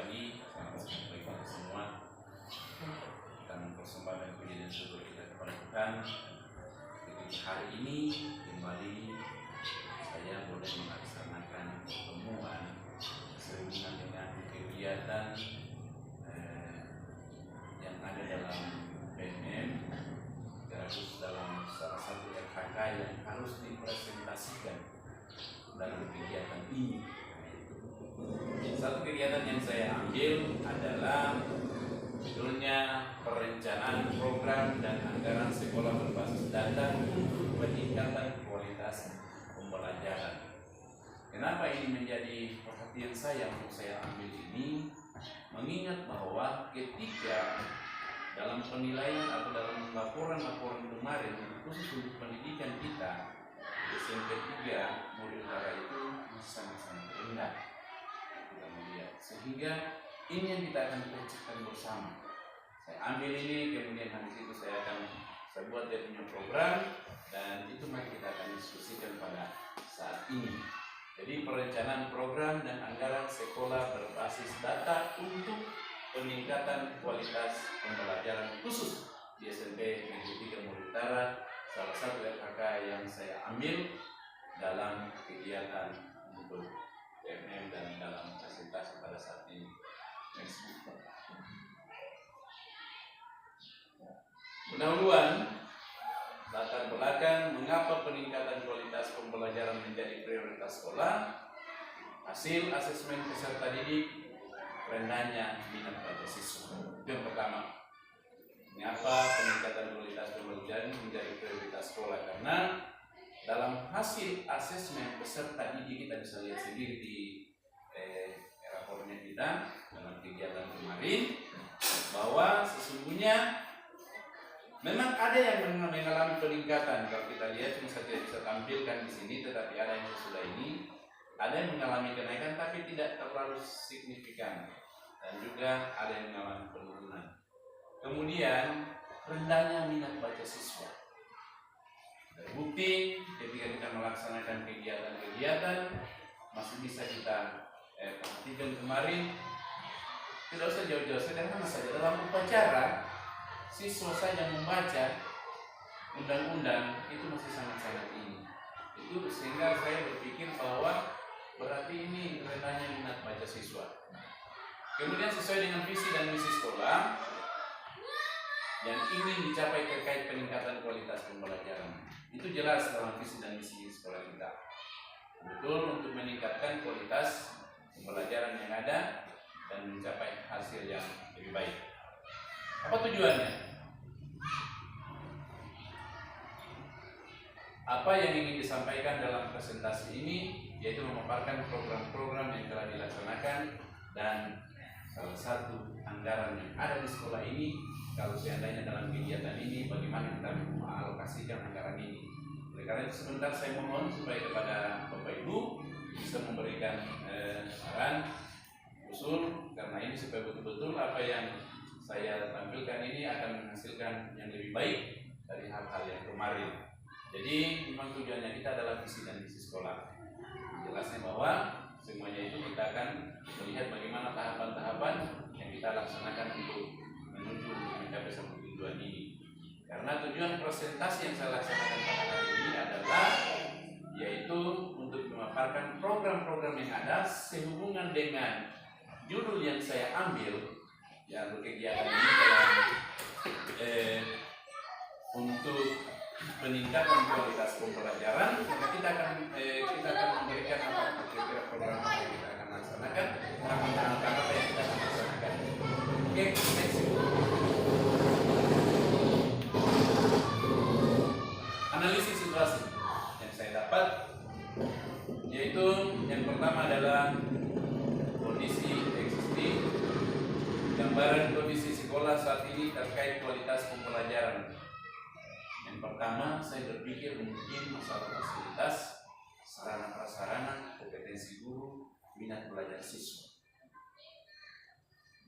pagi, selamat pagi semua. Kita mempersembahkan puji dan syukur kita kepada Tuhan. Ketika hari ini kembali saya boleh melaksanakan pertemuan sehubungan dengan kegiatan yang ada dalam BNM, terkhusus dalam salah satu RHK yang harus dipresentasikan dalam kegiatan ini. Satu kegiatan yang saya ambil adalah judulnya perencanaan program dan anggaran sekolah berbasis data untuk peningkatan kualitas pembelajaran. Kenapa ini menjadi perhatian saya untuk saya ambil ini? Mengingat bahwa ketika dalam penilaian atau dalam laporan-laporan kemarin khusus untuk pendidikan kita SMP 3 Murid Utara itu sangat-sangat rendah, kita melihat. Sehingga ini yang kita akan percikkan bersama. Saya ambil ini, kemudian habis itu saya buat dia punya program, dan itu mari kita akan diskusikan pada saat ini. Jadi perencanaan program dan anggaran sekolah berbasis data untuk peningkatan kualitas pembelajaran khusus di SMP Negeri 3 Murid Utara, salah satu RHK yang saya ambil dalam kegiatan untuk BNM dan dalam presentasi pada saat ini. Pendahuluan latar belakang mengapa peningkatan kualitas pembelajaran menjadi prioritas sekolah. Hasil asesmen peserta didik, rendahnya minat baca siswa. Itu yang pertama. Mengapa peningkatan kualitas pembelajaran menjadi prioritas sekolah? Karena dalam hasil asesmen peserta didik kita bisa lihat sendiri di rapornya kita dalam kegiatan kemarin, bahwa sesungguhnya memang ada yang mengalami peningkatan. Kalau kita lihat cuma saya tidak bisa tampilkan di sini, tetapi ada yang sesudah ini, ada yang mengalami kenaikan tapi tidak terlalu signifikan, dan juga ada yang mengalami penurunan. Kemudian rendahnya minat baca siswa. Terbukti ketika kita melaksanakan kegiatan-kegiatan masih bisa kita perhatikan kemarin. Tidak usah jauh-jauh, sederhana saja dalam upacara siswa saja membaca undang-undang itu masih sangat-sangat ini. Itu sehingga saya berpikir bahwa berarti ini rendahnya minat baca siswa. Kemudian sesuai dengan visi dan misi sekolah yang ingin dicapai terkait peningkatan kualitas pembelajaran, itu jelas dalam visi dan misi sekolah kita. Betul, untuk meningkatkan kualitas pembelajaran yang ada dan mencapai hasil yang lebih baik. Apa tujuannya? Apa yang ingin disampaikan dalam presentasi ini, yaitu memaparkan program-program yang telah dilaksanakan dan salah satu anggaran yang ada di sekolah ini. Kalau seandainya dalam kegiatan ini, bagaimana kita mengalokasikan anggaran ini. Oleh karena itu sebentar saya mohon supaya kepada Bapak Ibu bisa memberikan saran, usul, karena ini supaya betul-betul apa yang saya tampilkan ini akan menghasilkan yang lebih baik dari hal-hal yang kemarin. Jadi memang tujuannya kita adalah visi dan misi sekolah. Jelasnya bahwa semuanya itu kita akan melihat bagaimana tahapan-tahapan yang kita laksanakan untuk menuju mencapai satu tujuan ini. Karena tujuan presentasi yang saya laksanakan pada hari ini adalah yaitu untuk memaparkan program-program yang ada sehubungan dengan judul yang saya ambil, yang kegiatan ini dalam untuk peningkatan kualitas pembelajaran. Maka kita akan memberikan apa kira-kira program yang kita akan laksanakan, tahapan-tahapan apa yang kita akan laksanakan. Oke, next. Analisis situasi yang saya dapat, yaitu yang pertama adalah kondisi existing, gambaran kondisi sekolah saat ini terkait kualitas pembelajaran. Yang pertama, saya berpikir mungkin masalah fasilitas, sarana prasarana, kompetensi guru, minat belajar siswa.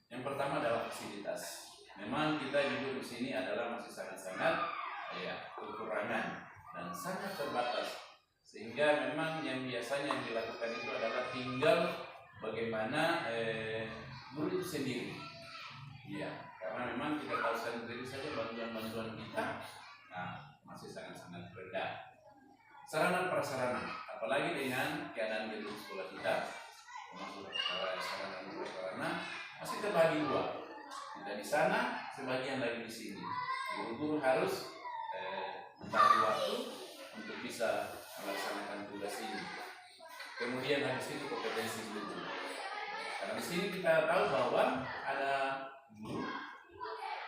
Yang pertama adalah fasilitas. Memang kita hidup di sini adalah masih sangat-sangat kekurangan dan sangat terbatas, sehingga memang yang biasanya yang dilakukan itu adalah tinggal bagaimana guru itu sendiri. Ya, karena memang kita tahu sendiri saja bantuan-bantuan kita masih sangat-sangat rendah. Sarana prasarana, apalagi dengan keadaan di sekolah kita, termasuk sarana prasarana masih terbagi dua. Kita di sana, sebagian lagi di sini. Guru-guru harus mencari waktu untuk bisa melaksanakan tugas ini. Kemudian habis itu kompetensi guru. Karena di sini kita tahu bahwa ada guru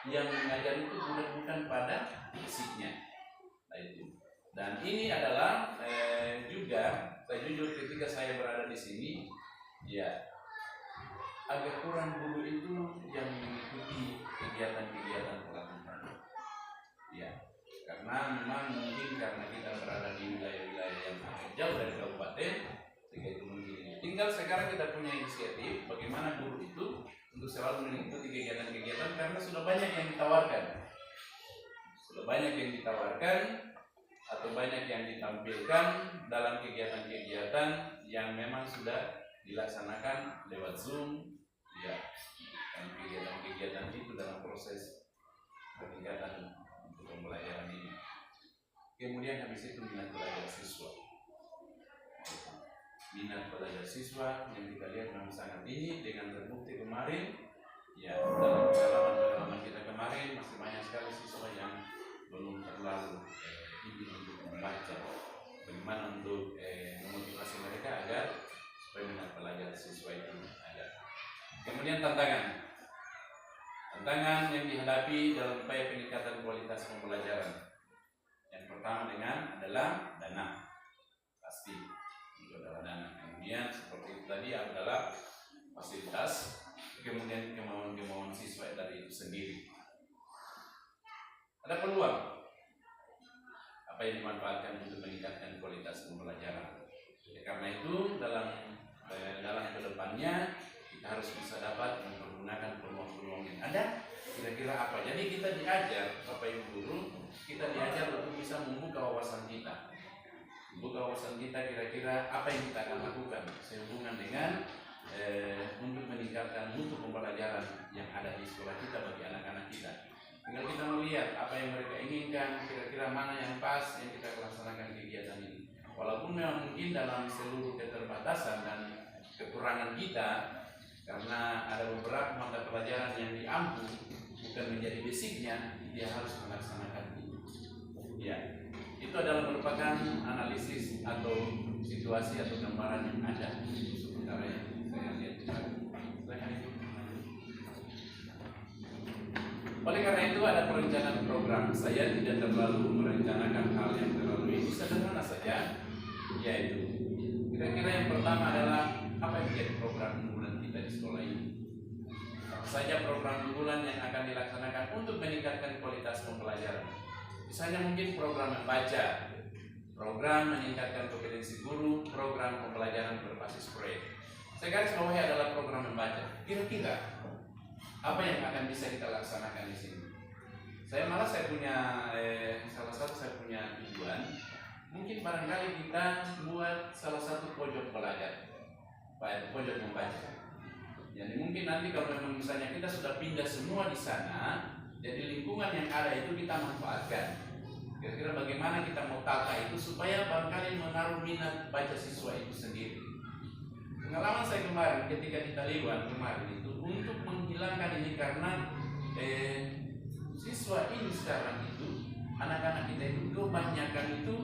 yang mengajar itu bukan pada fisiknya. Nah, itu. Dan ini adalah juga saya jujur ketika saya berada di sini, ya agak kurang guru itu yang mengikuti kegiatan-kegiatan pelatihan. Ya, karena memang mungkin karena kita berada di wilayah-wilayah yang agak jauh dari kabupaten, sehingga itu mungkin. Tinggal sekarang kita punya inisiatif bagaimana guru itu untuk selalu mengikuti kegiatan-kegiatan karena sudah banyak yang ditawarkan. Sudah banyak yang ditawarkan atau banyak yang ditampilkan dalam kegiatan-kegiatan yang memang sudah dilaksanakan lewat Zoom, ya, dan kegiatan-kegiatan itu dalam proses peningkatan untuk pembelajaran ini. Kemudian habis itu minat belajar siswa. Minat belajar siswa yang kita lihat memang sangat tinggi dengan terbukti kemarin, ya, dalam pengalaman kita kemarin masih banyak sekali siswa yang belum terlalu ingin untuk membaca. Bagaimana untuk memotivasi mereka agar supaya minat belajar siswa itu ada. Kemudian tantangan yang dihadapi dalam upaya peningkatan kualitas pembelajaran. Yang pertama adalah dana, pasti itu adalah dana. Kemudian seperti itu tadi adalah fasilitas, kemudian kemauan siswa dari itu sendiri. Ada peluang apa yang dimanfaatkan untuk meningkatkan kualitas pembelajaran. Ya, karena itu dalam kedepannya kita harus bisa dapat mempergunakan peluang-peluang yang ada. Kira-kira apa? Jadi kita diajar, Bapak Ibu guru, kita diajar untuk bisa membuka wawasan kita. Membuka wawasan kita kira-kira apa yang kita akan lakukan sehubungan dengan untuk meningkatkan mutu pembelajaran yang ada di sekolah kita bagi anak-anak kita. Tinggal kita melihat apa yang mereka inginkan, kira-kira mana yang pas yang kita laksanakan kegiatan ini. Walaupun memang mungkin dalam seluruh keterbatasan dan kekurangan kita, karena ada beberapa mata pelajaran yang diampu bukan menjadi basicnya, dia harus melaksanakan itu. Ya, itu adalah merupakan analisis atau situasi atau gambaran yang ada sementara yang saya lihat. Oleh karena itu ada perencanaan program. Saya tidak terlalu merencanakan hal yang terlalu sederhana saja, yaitu kira-kira yang pertama adalah apa yang menjadi program unggulan kita di sekolah ini. Apa saja program unggulan yang akan dilaksanakan untuk meningkatkan kualitas pembelajaran. Misalnya mungkin program membaca, program meningkatkan kompetensi guru, program pembelajaran berbasis proyek. Saya garis bawahi adalah program membaca. Kira-kira apa yang akan bisa kita laksanakan di sini? Saya punya saya punya tujuan. Mungkin barangkali kita buat salah satu pojok belajar, pojok membaca. Jadi mungkin nanti kalau memang misalnya kita sudah pindah semua di sana, jadi lingkungan yang ada itu kita manfaatkan. Kira-kira bagaimana kita mau tata itu supaya barangkali menaruh minat baca siswa itu sendiri. Pengalaman saya kemarin ketika di Taliban kemarin itu untuk menghilangkan ini karena siswa ini sekarang itu anak-anak kita itu kebanyakan itu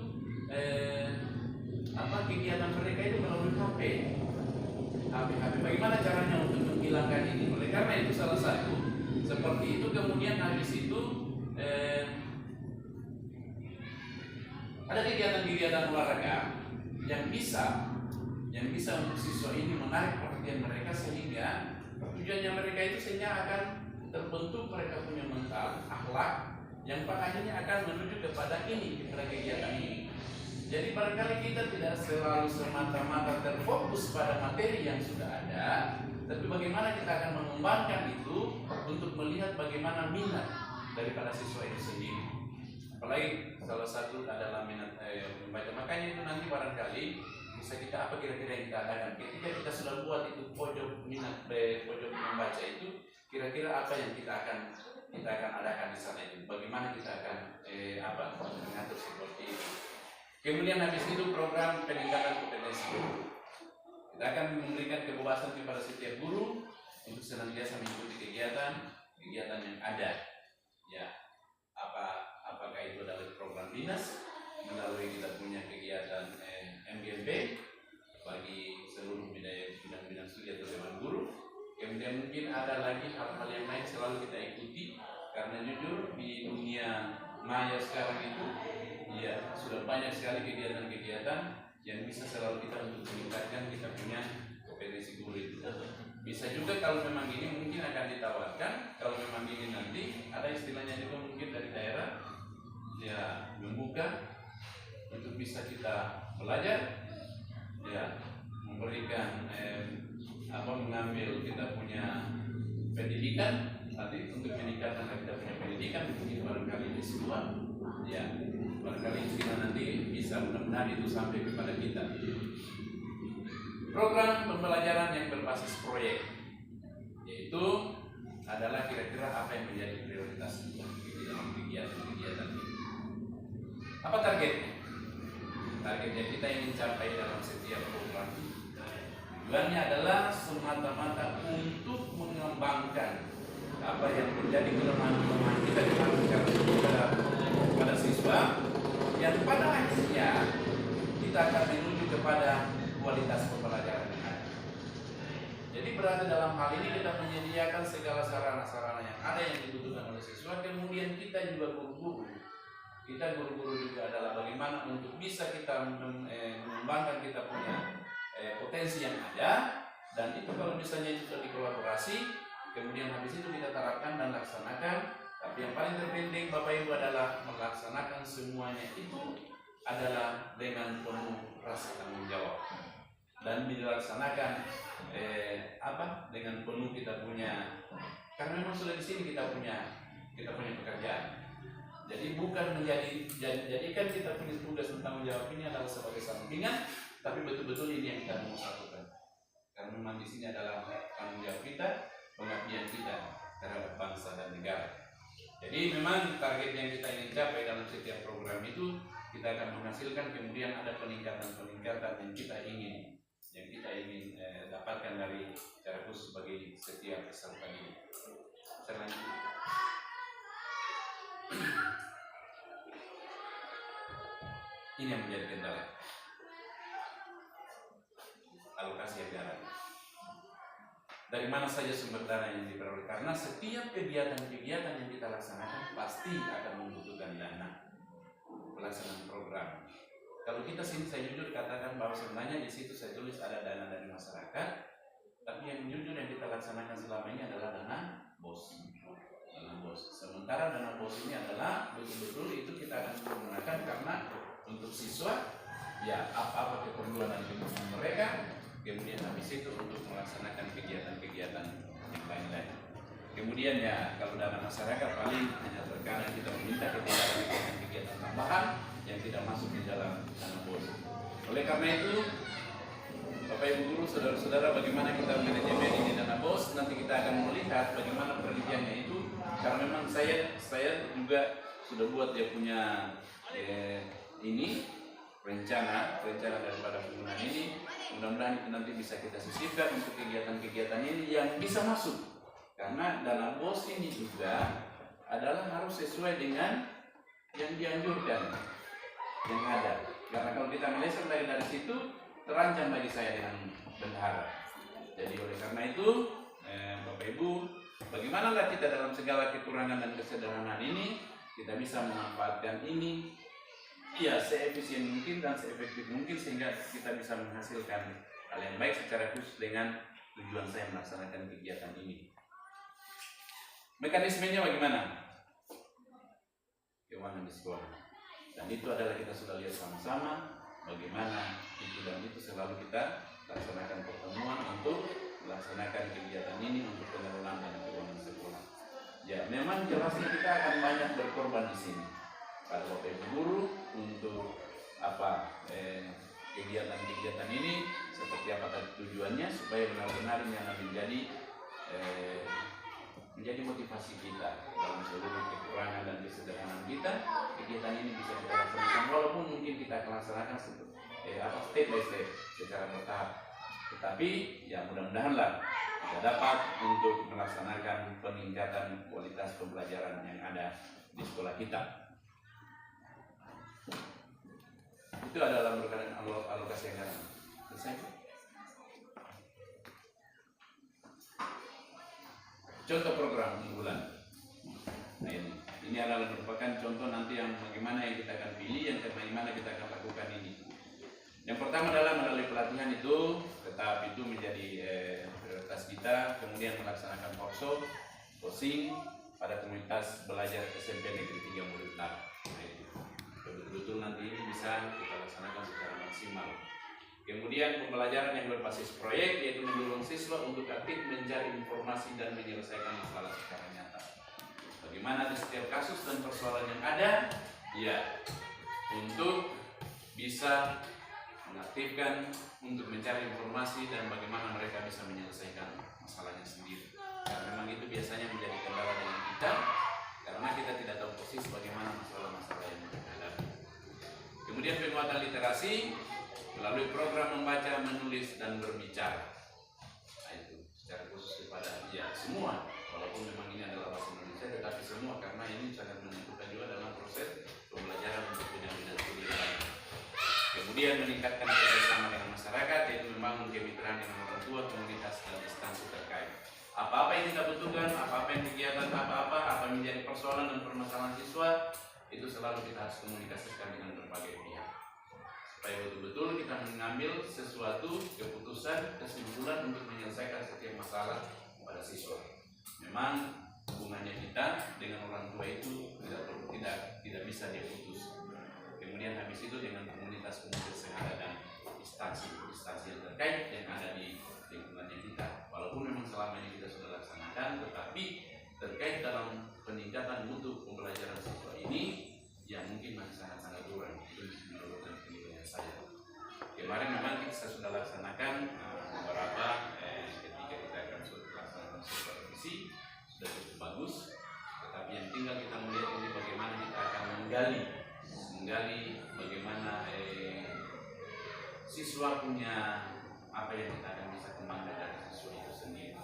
kegiatan mereka itu melalui HP. Bagaimana caranya untuk menghilangkan ini? Oleh karena itu salah satu seperti itu. Kemudian habis itu ada kegiatan-kegiatan olahraga yang bisa untuk siswa ini menarik perhatian mereka sehingga tujuannya mereka itu sehingga akan terbentuk mereka punya mental, akhlak yang pada akhirnya akan menuju kepada kegiatan ini. Jadi barangkali kita tidak selalu semata-mata terfokus pada materi yang sudah ada, tapi bagaimana kita akan mengembangkan itu untuk melihat bagaimana minat daripada siswa itu sendiri. Apalagi salah satu adalah minat membaca. Makanya itu nanti barangkali bisa kita apa kira-kira yang kita adakan. Ketika kita sudah buat itu pojok minat pojok membaca itu, kira-kira apa yang kita akan adakan di sana itu. Bagaimana kita akan mengatur seperti itu. Kemudian habis itu program peningkatan kompetensi guru. Kita akan memberikan kebebasan kepada setiap guru untuk senantiasa mengikuti kegiatan yang ada. Ya, apakah itu adalah program dinas melalui kita punya kegiatan MGMP bagi seluruh bidang studi atau zaman guru. Kemudian mungkin ada lagi hal-hal yang lain selalu kita ikuti, karena jujur di dunia maya sekarang itu ya sudah banyak sekali kegiatan-kegiatan yang bisa selalu kita untuk meningkatkan kita punya kompetensi guru itu. Bisa juga kalau memang ini mungkin akan ditawarkan, kalau memang ini nanti ada istilahnya juga mungkin dari daerah ya membuka untuk bisa kita belajar ya, memberikan mengambil kita punya pendidikan nanti untuk meningkatkan kita punya pendidikan, mungkin barangkali S2 ya, barangkali kita nanti bisa benar-benar itu sampai kepada kita. Program pembelajaran yang berbasis proyek, yaitu adalah kira-kira apa yang menjadi prioritas kita di dalam kegiatan-kegiatan ini. Apa targetnya? Targetnya kita ingin capai dalam setiap program. Tujuannya adalah semata-mata untuk mengembangkan apa yang menjadi kelemahan-kelemahan kita kepada siswa, yang pada akhirnya kita akan menuju kepada kualitas pembelajaran yang ada. Jadi berarti dalam hal ini kita menyediakan segala sarana-sarana yang ada yang dibutuhkan oleh siswa. Kemudian kita juga guru-guru juga adalah bagaimana untuk bisa kita mengembangkan kita punya potensi yang ada, dan itu kalau misalnya itu sudah dikolaborasi, kemudian habis itu kita terapkan dan laksanakan. Tapi yang paling terpenting Bapak Ibu adalah melaksanakan semuanya itu adalah dengan penuh rasa tanggung jawab dan dilaksanakan dengan penuh kita punya, karena memang sudah di sini kita punya pekerjaan. Jadi bukan jadikan kita punya tugas dan tanggung jawab ini adalah sebagai sampingan, tapi betul-betul ini yang kita mau lakukan. Karena memang di sini adalah tanggung jawab kita, pengabdian kita terhadap bangsa dan negara. Jadi memang target yang kita ingin capai dalam setiap program itu, kita akan menghasilkan kemudian ada peningkatan yang kita ingin dapatkan dari secara khusus bagi setiap peserta ini. Selanjutnya, ini yang menjadi kendala, alokasi anggaran. Dari mana saja sumber dana yang diperoleh? Karena setiap kegiatan-kegiatan yang kita laksanakan pasti akan membutuhkan dana pelaksanaan program. Kalau kita sini, saya jujur katakan bahwa sebenarnya di situ saya tulis ada dana dari masyarakat, tapi yang jujur yang kita laksanakan selama ini adalah dana BOS. Sementara dana BOS ini adalah betul-betul itu kita akan menggunakan karena untuk siswa ya apa keperluan dan kebutuhan mereka, kemudian habis itu untuk melaksanakan kegiatan-kegiatan yang lain-lain. Kemudian ya kalau dana masyarakat paling hanya terkadang kita meminta kegiatan tambahan yang tidak masuk di dalam dana BOS. Oleh karena itu Bapak Ibu guru, saudara-saudara, bagaimana kita manajemen ini dana BOS, nanti kita akan melihat bagaimana penelitiannya itu, karena memang saya juga sudah buat dia punya ini rencana daripada penggunaan ini. Mudah-mudahan itu nanti bisa kita sisipkan untuk kegiatan-kegiatan ini yang bisa masuk, karena dana BOS ini juga adalah harus sesuai dengan yang dianjurkan yang ada. Karena kalau kita meleset dari situ terancam bagi saya dengan bendahara. Jadi oleh karena itu Bapak Ibu, bagaimanalah kita dalam segala kekurangan dan kesederhanaan ini kita bisa memanfaatkan ini ya seefisien mungkin dan seefektif mungkin, sehingga kita bisa menghasilkan hal yang baik secara khusus dengan tujuan saya melaksanakan kegiatan ini. Mekanismenya bagaimana? Keuangan di sekolah. Dan itu adalah kita sudah lihat sama-sama bagaimana itu, dan itu selalu kita laksanakan pertemuan untuk melaksanakan kegiatan ini untuk pengelolaan dan keuangan sekolah. Ya, memang jelasnya kita akan banyak berkorban di sini. Pada Bapak Ibu guru untuk kegiatan-kegiatan ini seperti apa tadi tujuannya, supaya benar-benar ini akan menjadi motivasi kita dalam seluruh kekurangan dan kesederhanaan kita. Kegiatan ini bisa kita laksanakan walaupun mungkin kita akan laksanakan step by step secara bertahap, tetapi ya mudah-mudahanlah kita dapat untuk melaksanakan peningkatan kualitas pembelajaran yang ada di sekolah kita. Itu adalah merupakan alokasi anggaran. Selesai. Contoh program unggulan. Nah, ini adalah merupakan contoh nanti yang bagaimana yang kita akan pilih, yang bagaimana kita akan lakukan ini. Yang pertama adalah melalui pelatihan itu, tetap itu menjadi prioritas kita. Kemudian melaksanakan workshop, coaching pada komunitas belajar SMP Negeri 3 Muridlar. Nah, itu betul-betul nanti ini bisa kita laksanakan secara maksimal. Kemudian pembelajaran yang berbasis proyek, yaitu mendorong siswa untuk aktif mencari informasi dan menyelesaikan masalah secara nyata. Bagaimana di setiap kasus dan persoalan yang ada, ya, untuk bisa mengaktifkan untuk mencari informasi dan bagaimana mereka bisa menyelesaikan masalahnya sendiri. Karena memang itu biasanya menjadi kendala dengan kita, karena kita tidak tahu persis bagaimana masalah-masalah yang mereka hadapi. Kemudian penguatan literasi melalui program membaca, menulis, dan berbicara. Nah, itu secara khusus kepada ya semua, walaupun memang ini adalah bahasa Indonesia, tetapi semua, karena ini sangat menentukan juga dalam proses pembelajaran untuk bidang-bidang studi lain. Kemudian meningkatkan kerjasama dengan masyarakat, yaitu membangun kemitraan dengan orang tua, komunitas, dan instansi terkait. Apa-apa yang kita butuhkan, apa-apa yang kegiatan, apa menjadi persoalan dan permasalahan siswa, itu selalu kita harus komunikasikan dengan berbagai pihak. Supaya betul-betul kita mengambil sesuatu keputusan, kesimpulan untuk menyelesaikan setiap masalah pada siswa. Memang hubungannya kita dengan orang tua itu tidak bisa diputus. Kemudian habis itu dengan komunitas-komunitas yang ada dan instansi yang terkait yang ada di lingkungannya kita. Walaupun memang selama ini kita sudah laksanakan, tetapi terkait dalam peningkatan mutu pembelajaran siswa ini yang mungkin masih sangat-sangat kurang. Itu menurut penilaian saya. Kemarin memang kita sudah laksanakan beberapa ketika kita akan laksanakan supervisi sudah cukup bagus, tetapi yang tinggal kita melihat ini bagaimana kita akan menggali bagaimana siswa punya apa yang kita akan bisa kembangkan dari siswa itu sendiri.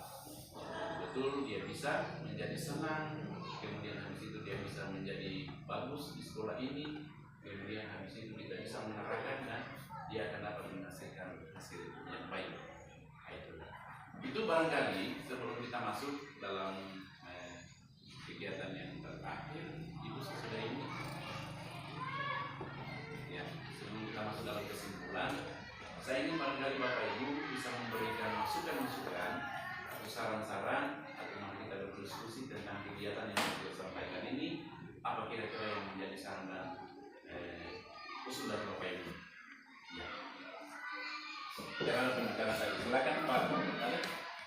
Betul dia bisa menjadi senang, kemudian habis itu dia bisa menjadi bagus di sekolah ini, kemudian habis itu kita bisa mengarahkan dan dia akan dapat menghasilkan hasil yang baik. Itu barangkali sebelum kita masuk dalam kegiatan yang terakhir, Ibu sesudah ini ya, sebelum kita masuk dalam kesimpulan, saya ingin barangkali Bapak Ibu bisa memberikan masukan-masukan atau saran-saran atau nanti kita berdiskusi tentang kegiatan yang saya sampaikan ini, apa kira-kira yang menjadi saran dan usul dari Bapak Ibu. Ya. Jangan pembicaraan saya. Silakan Pak.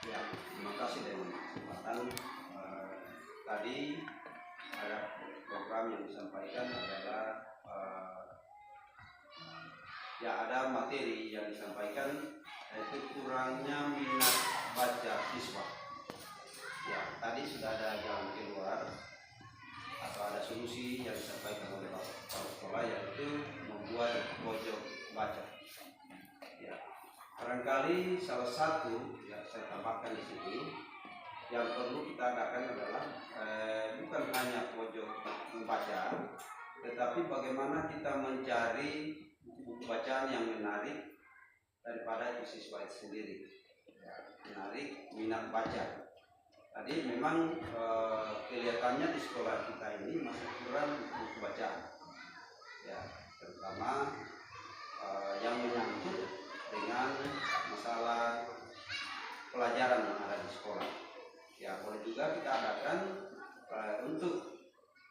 Ya, terima kasih dengan kesempatan. Tadi ada program yang disampaikan adalah ya ada materi yang disampaikan, yaitu kurangnya minat baca siswa. Ya, tadi sudah ada jalan keluar atau ada solusi yang disampaikan oleh Pak Sekolah, yaitu membuat pojok baca. Ya, barangkali salah satu yang saya tambahkan di sini yang perlu kita adakan adalah bukan hanya pojok membaca, tetapi bagaimana kita mencari buku bacaan yang menarik daripada itu siswa itu sendiri, ya, menarik minat baca. Tadi memang kelihatannya di sekolah kita ini masih kurang buku bacaan, ya, terutama yang menyangkut dengan masalah pelajaran yang ada di sekolah. Ya, boleh juga kita adakan untuk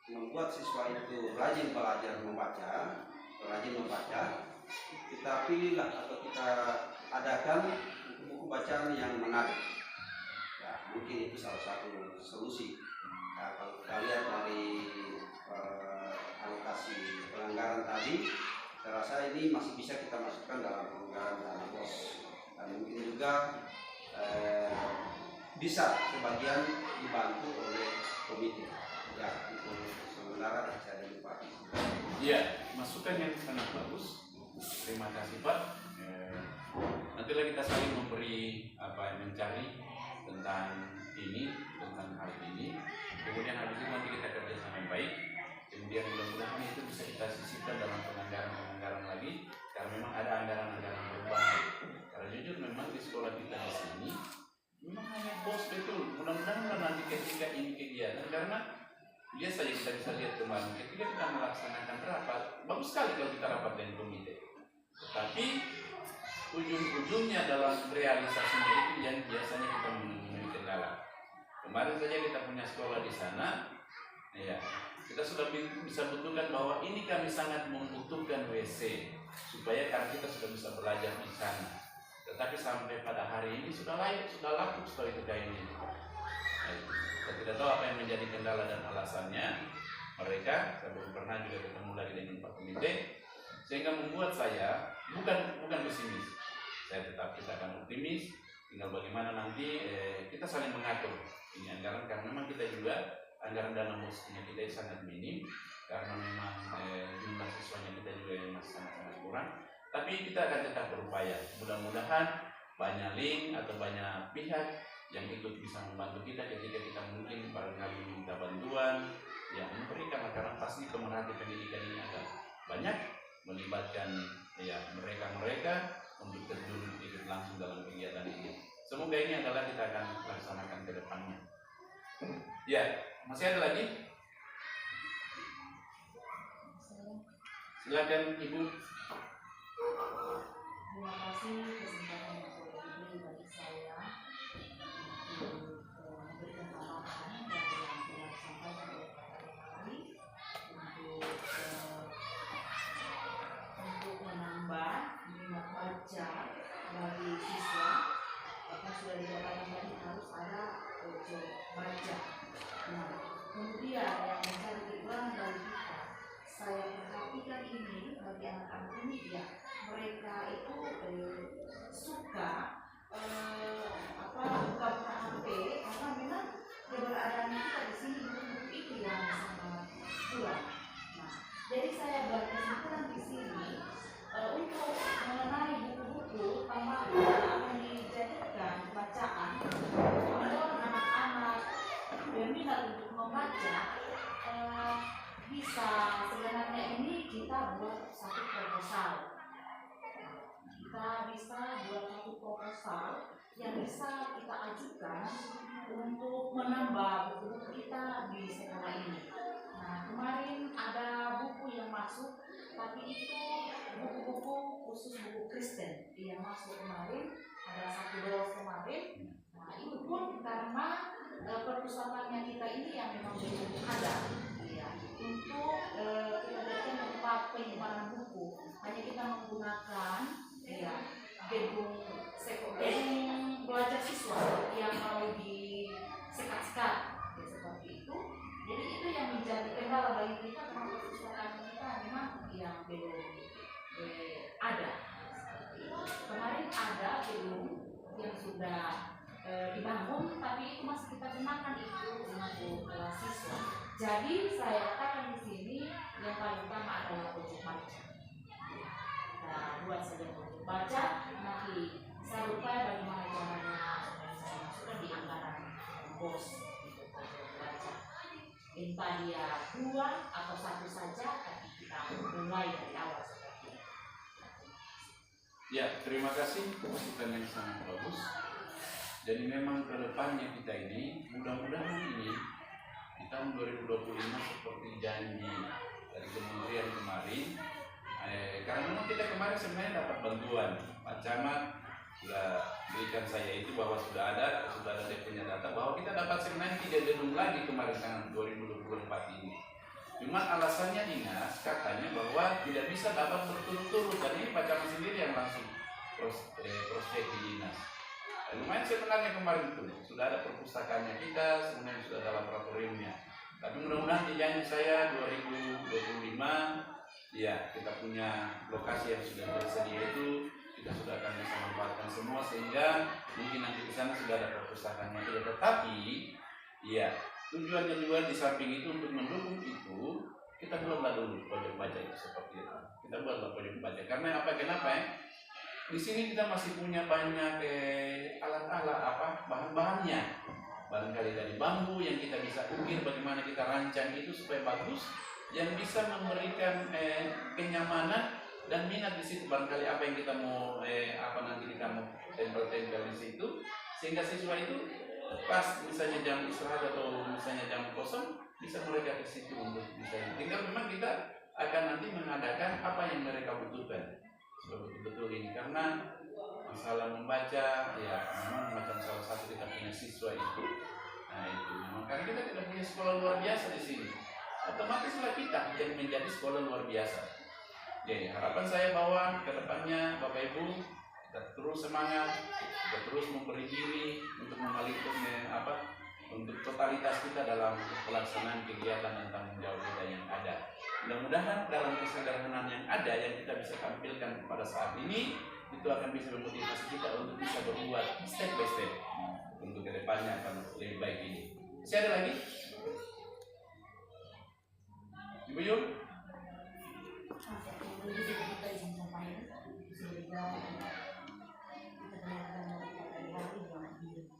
membuat siswa itu rajin belajar membaca, rajin membaca, kita pilihlah atau kita adakan buku bacaan yang menarik. Ya, mungkin itu salah satu solusi. Nah, kalau kita lihat dari alokasi pelanggaran tadi, saya rasa ini masih bisa kita masukkan dalam anggaran dana BOS, dan mungkin juga bisa sebagian dibantu oleh komite. Ya, itu sementara saya dari Pak. Iya, masukan yang sangat bagus. Terima kasih Pak. Nanti lagi kita saling memberi mencari tentang ini, tentang hal ini. Kemudian habis itu nanti kita kerjasama yang baik. Kemudian mudah-mudahan itu bisa kita sisipkan dalam penganggaran lagi, karena memang ada anggaran-anggaran berubah. Karena jujur memang di sekolah kita di sini memang hanya BOS betul. Mudah-mudahan nanti ketika ini kegiatan, karena biasa kita bisa lihat kemarin ketika kita melaksanakan rapat, bagus sekali kalau kita rapat dengan komite. Tetapi ujung-ujungnya dalam realisasinya itu yang biasanya kita menemui kendala. Kemarin saja kita punya sekolah di sana, ya kita sudah bisa betulkan bahwa ini kami sangat membutuhkan WC supaya karena kita sudah bisa belajar di sana. Tetapi sampai pada hari ini sudah laku sekali kayak ini. Saya tidak tahu apa yang menjadi kendala dan alasannya. Mereka, saya belum pernah juga ketemu lagi dengan Pak Komite, sehingga membuat saya bukan pesimis. Saya tetap kita akan optimis. Tinggal bagaimana nanti kita saling mengatur ini anggaran, karena memang kita juga anggaran dana BOS-nya kita sangat minim, karena memang jumlah siswanya kita juga yang masih sangat kurang. Tapi kita akan tetap berupaya. Mudah-mudahan banyak link atau banyak pihak yang ikut bisa membantu kita ketika kita mungkin barangkali minta bantuan, yang memberikan, karena pasti pemerhati pendidikan ini akan banyak melibatkan mereka untuk terjun ikut langsung dalam kegiatan ini. Semoga ini adalah kita akan laksanakan ke depannya. Ya, masih ada lagi? Silakan Ibu. Terima kasih kesempatan yang sudah diberi bagi saya untuk memberikan arahan dari yang telah disampaikan oleh Pak Ari untuk menambah minat baca bagi siswa. Bahkan sudah dikatakan tadi harus ada pojok baca. Nah, kemudian yang mencari kekurangan dari kita, saya perhatikan ini bagi anak-anak ini ya, mereka itu suka buka HP, karena memang keberadaan kita di sini buku itu yang sangat kurang. Nah, jadi saya berkesimpulan di sini untuk mengenai buku-buku tambahan akan dijadikan bacaan mendorong anak-anak berminat untuk membaca. Bisa sebenarnya ini kita buat satu proposal. Kita bisa buat satu proposal yang bisa kita ajukan untuk menambah buku-buku kita di sekolah ini. Nah, kemarin ada buku yang masuk, tapi itu buku-buku khusus buku Kristen yang masuk kemarin, ada 1 dolar kemarin. Nah, itu pun karena perpustakaannya kita ini yang memang belum ada, ya, untuk kita jadikan tempat penyimpanan buku. Hanya kita menggunakan gedung belajar siswa yang mau disekat-sekat, ya, seperti itu. Jadi itu yang menjadi kendala bagi kita, karena perpustakaan kita memang yang belum ada. Kemarin ada gedung yang sudah dibangun, tapi itu masih kita gunakan itu untuk kelas siswa. Jadi saya katakan di sini yang paling utama adalah pojok baca. Kita buat saja pojok baca, nanti saya lupa bagaimana caranya saya masukkan di anggaran BOS untuk pojok baca. Entah dia 2 atau 1 saja, tapi kita mulai dari awal seperti itu. Ya, terima kasih, masukan yang sangat bagus. Jadi memang ke depannya kita ini, mudah-mudahan ini di tahun 2025 seperti janji dari kementerian kemarin, karena memang kita kemarin sebenarnya dapat bantuan. Pak Camat sudah berikan saya itu bahwa sudah ada dia punya data bahwa kita dapat sebenarnya 3 gedung lagi kemarin tahun 2024 ini. Cuma alasannya dinas katanya bahwa tidak bisa dapat berturut-turut, dan ini Pak Camat sendiri yang langsung prospek di dinas. Lumayan sebenarnya kemarin itu sudah ada perpustakaannya kita, sebenarnya sudah dalam laboratoriumnya. Tapi mudah-mudahan di janji saya 2025 ya kita punya lokasi yang sudah tersedia itu kita sudah akan bisa manfaatkan semua, sehingga mungkin nanti di sana sudah ada perpustakaannya itu. Tetapi ya tujuannya juga di samping itu untuk mendukung itu, kita buatlah dulu pojok baca itu seperti itu. Kita buatlah pojok baca karena apa? Kenapa ya? Di sini kita masih punya banyak alat-alat bahan-bahannya. Barangkali dari bambu yang kita bisa ukir, bagaimana kita rancang itu supaya bagus, yang bisa memberikan kenyamanan dan minat di situ. Barangkali apa yang kita mau nanti kita mau tempel-tempel di situ, sehingga siswa itu pas misalnya jam istirahat atau misalnya jam kosong bisa mereka ke situ untuk bisa. Tinggal memang kita akan nanti mengadakan apa yang mereka butuhkan. Betul-betul ini karena masalah membaca ya memang macam salah satu kita punya siswa itu. Nah itu memang karena kita tidak punya sekolah luar biasa di sini, otomatislah kita yang menjadi sekolah luar biasa. Jadi harapan saya bahwa ke depannya Bapak Ibu kita terus semangat, kita terus memberi diri untuk untuk totalitas kita dalam pelaksanaan kegiatan dan tanggung jawab kita yang ada. Mudah-mudahan dalam kesederhanaan yang ada yang kita bisa tampilkan pada saat ini itu akan bisa memotivasi kita untuk bisa berbuat step by step untuk kedepannya akan lebih baik ini. Masih ada lagi? Ibu Yul?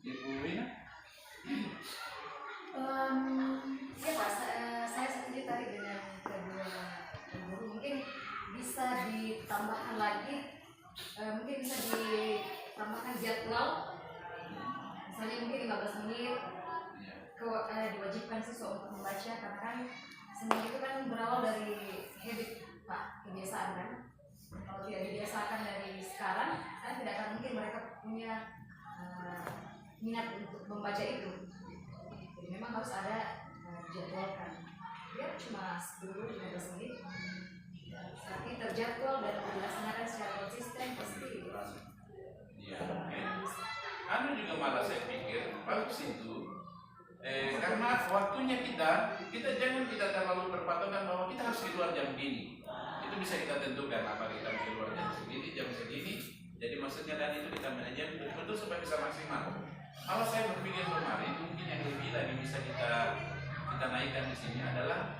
Ibu Wina? Ya Pak, saya setuju tadi dengan kedua guru. Mungkin bisa ditambahkan lagi, mungkin bisa ditambahkan jadwal, misalnya mungkin 15 menit diwajibkan siswa untuk membaca, karena kan seni itu kan berawal dari habit Pak, kebiasaan kan. Kalau tidak dibiasakan dari sekarang, kan tidak akan mungkin mereka punya minat untuk membaca itu. Jadi memang harus ada jadwalkan. Biar cuma 10-15 menit, tapi terjadwal dan dilaksanakan secara konsisten pasti. Iya. Anu juga malah saya pikir bagus itu. Karena waktunya kita jangan terlalu berpatokan bahwa kita harus keluar jam ini. Itu bisa kita tentukan apa kita mau keluar jam segini. Jadi maksudnya dan itu kita manajemen betul-betul supaya bisa maksimal. Kalau saya berpikir kemarin mungkin yang lebih lagi bisa kita naikkan di sini adalah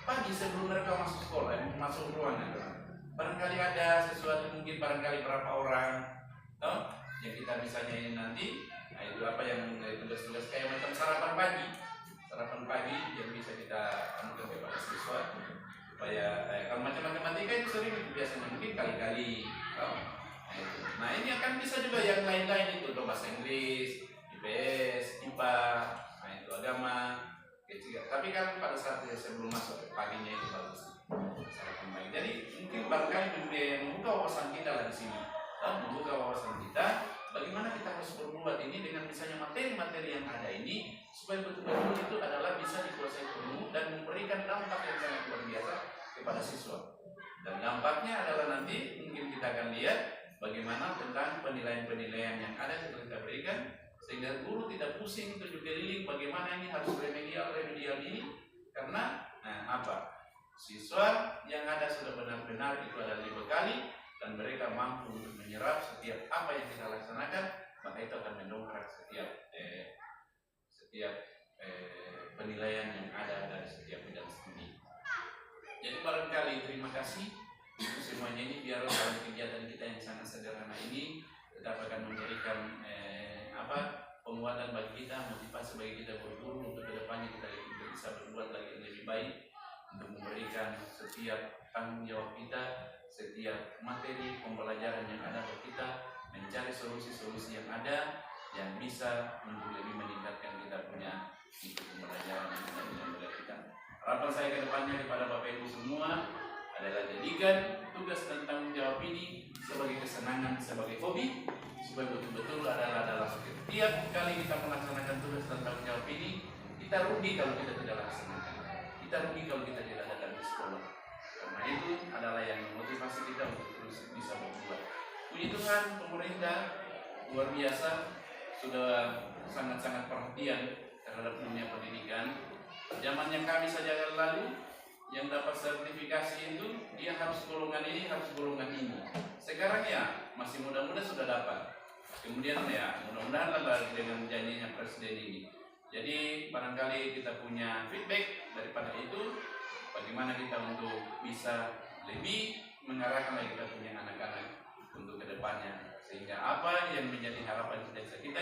pagi sebelum mereka masuk sekolah, masuk ruangan. Barangkali ada sesuatu mungkin barangkali berapa orang, yang kita misalnya ini nanti. Nah itu apa yang tugas-tugas kayak macam sarapan pagi yang bisa kita anukan kepada siswa supaya kalau macam matematika itu sering itu biasanya mungkin kali-kali. Nah ini akan bisa juga yang lain-lain itu bahasa Inggris, IPS, IPA, nah itu agama, ketiga. Tapi kan pada saat sebelum masuk paginya itu bagus sarapan pagi. Jadi mungkin barangkali membuka wawasan kita lah di sini, membuka wawasan kita. Bagaimana kita harus berbuat ini dengan misalnya materi-materi yang ada ini supaya betul-betul itu adalah bisa dikuasai penuh dan memberikan dampak yang sangat luar biasa kepada siswa. Dan dampaknya adalah nanti mungkin kita akan lihat bagaimana tentang penilaian-penilaian yang ada yang kita berikan sehingga guru tidak pusing tujuh keliling bagaimana ini harus remedial ini karena siswa yang ada sudah benar-benar itu adalah dibekali dan mereka mampu untuk menyerap setiap apa yang kita laksanakan, maka itu akan mendongkrak setiap penilaian yang ada dari setiap bidang studi. Jadi barangkali terima kasih untuk semuanya ini biar dalam kegiatan kita yang sangat sederhana ini tetap akan memberikan penguatan bagi kita, motivasi bagi kita berguru untuk kedepannya kita bisa berbuat lagi lebih baik untuk memberikan setiap tanggung jawab kita, setiap materi pembelajaran yang ada buat kita mencari solusi-solusi yang ada yang bisa untuk lebih meningkatkan kita punya itu pembelajaran yang kita punya oleh kita. Harapan saya ke depannya kepada Bapak Ibu semua adalah jadikan tugas dan tanggung jawab ini sebagai kesenangan, sebagai hobi, supaya betul-betul adalah setiap kali kita melaksanakan tugas dan tanggung jawab ini kita rugi kalau kita tidak laksanakan, kita rugi kalau kita tidak datang di sekolah. Karena itu adalah yang memotivasi kita untuk terus bisa berbuat. Puji Tuhan, pemerintah luar biasa sudah sangat-sangat perhatian terhadap dunia pendidikan. Zamannya kami saja lalu yang dapat sertifikasi itu dia harus golongan ini, harus golongan ini. Sekarang ya masih muda-muda sudah dapat. Kemudian ya mudah-mudahan lah dengan janjinya presiden ini. Jadi barangkali kita punya feedback daripada itu, bagaimana kita untuk bisa lebih mengarahkan lagi kita punya anak-anak untuk kedepannya, sehingga apa yang menjadi harapan cita-cita kita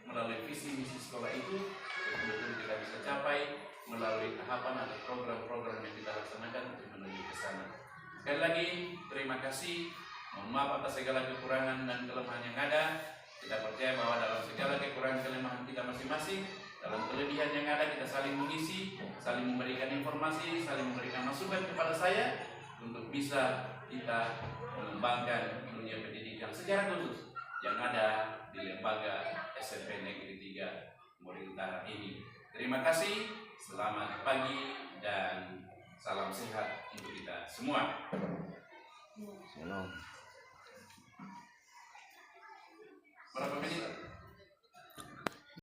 melalui visi misi sekolah itu betul-betul kita bisa capai melalui tahapan atau program-program yang kita laksanakan untuk menuju ke sana. Sekali lagi terima kasih, mohon maaf atas segala kekurangan dan kelemahan yang ada. Kita percaya bahwa dalam segala kekurangan kelemahan kita masing-masing, dalam kelebihan yang ada kita saling mengisi, saling memberikan informasi, saling memberikan masukan kepada saya untuk bisa kita mengembangkan dunia pendidikan secara khusus yang ada di lembaga SMP Negeri 3 Morenin Utara ini. Terima kasih, selamat pagi dan salam sehat untuk kita semua. Berapa menit?